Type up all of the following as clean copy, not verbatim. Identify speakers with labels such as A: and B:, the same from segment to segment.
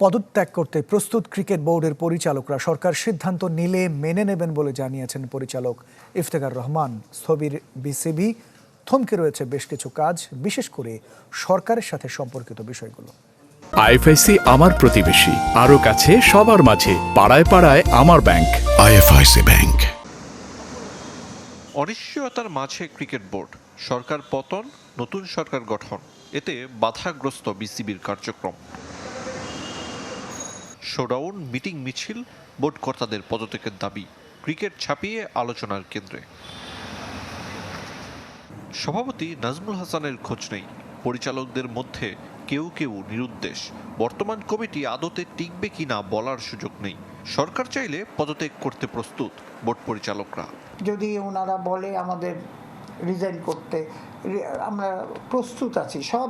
A: পদত্যাগ করতে প্রস্তুত ক্রিকেট বোর্ডের পরিচালকরা সরকার সিদ্ধান্ত নিলে মেনে নেবেন বলে জানিয়েছেন পরিচালক ইফতেখার রহমান। স্থবির বিসিবি, থমকে রয়েছে বেশ কিছু কাজ, বিশেষ করে সরকারের সাথে সম্পর্কিত বিষয়গুলো।
B: আইএফআইসি আমার প্রতিবেশী, আরো কাছে সবার মাঝে, পাড়ায় পাড়ায় আমার ব্যাংক।
C: IFIC bank.
D: অনিশ্চয়তার মাঝে ক্রিকেট বোর্ড, সরকার পতন, নতুন সরকার গঠন, এতে বাধাগ্রস্ত বিসিবির কার্যক্রম। শোডাউন, মিটিং, মিছিল, বোর্ড কর্তাদের পদত্যাগের দাবি, ক্রিকেট ছাপিয়ে আলোচনার কেন্দ্রে। সভাপতি নাজমুল হাসানের খোঁজ নেই, পরিচালকদের মধ্যে কেউ কেউ নিরুদ্দেশ। বর্তমান কমিটি আদতে টিকবে কিনা বলার সুযোগ নেই। সরকার চাইলে পদত্যাগ করতে প্রস্তুত বোর্ড পরিচালকরা।
E: যদি ওনারা বলে আমাদের রিজাইন করতে, আমরা প্রস্তুত আছি, সব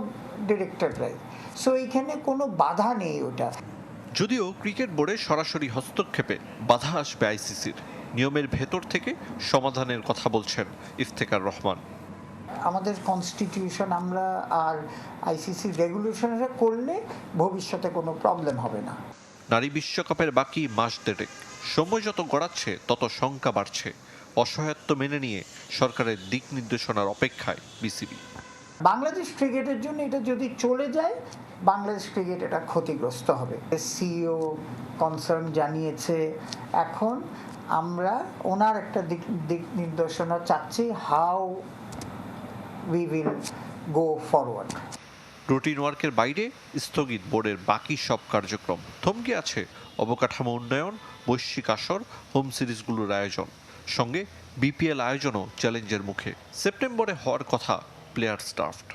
E: ডিরেক্টররাই। সো এইখানে কোনো বাধা নেই ওটা।
D: যদিও ক্রিকেট বোর্ডে সরাসরি হস্তক্ষেপে বাধা আসবে আইসিসির, নিয়মের ভেতর থেকে সমাধানের কথা বলছেন ইফতেখার রহমান।
E: আমাদের কনস্টিটিউশন আমরা আর আইসিসি রেগুলেশনরা করলে ভবিষ্যতে কোনো প্রবলেম হবে না।
D: নারী বিশ্বকাপের বাকি মাস দেড়েক, সময় যত গড়াচ্ছে তত শঙ্কা বাড়ছে। অসহায়ত্ব মেনে নিয়ে সরকারের দিক নির্দেশনার অপেক্ষায় বিসিবি।
E: বাংলাদেশ ক্রিকেটের জন্য এটা যদি চলে যায়, বাংলাদেশ ক্রিকেট এটা ক্ষতিগ্রস্ত হবে। সিইও কনসার্ন জানিয়েছে, এখন আমরা ওনার একটা দিক নির্দেশনা চাচ্ছি, how we will go forward.
D: Routine ওয়ার্কের বাইরে স্থগিত বোর্ডের বাকি সব কার্যক্রম। থমকে আছে অবকাঠামো উন্নয়ন, বৈশ্বিক আসর, হোম সিরিজগুলোর আয়োজন, সঙ্গে বিপিএল আয়োজনও চ্যালেঞ্জের মুখে। সেপ্টেম্বরে হওয়ার কথা প্লেয়ার্স ড্রাফট।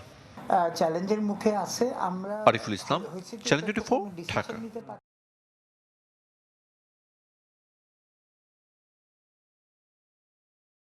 E: চ্যালেঞ্জের মুখে আছে। আমরা
D: আরিফুল ইসলাম, চ্যানেল 24, ঢাকা।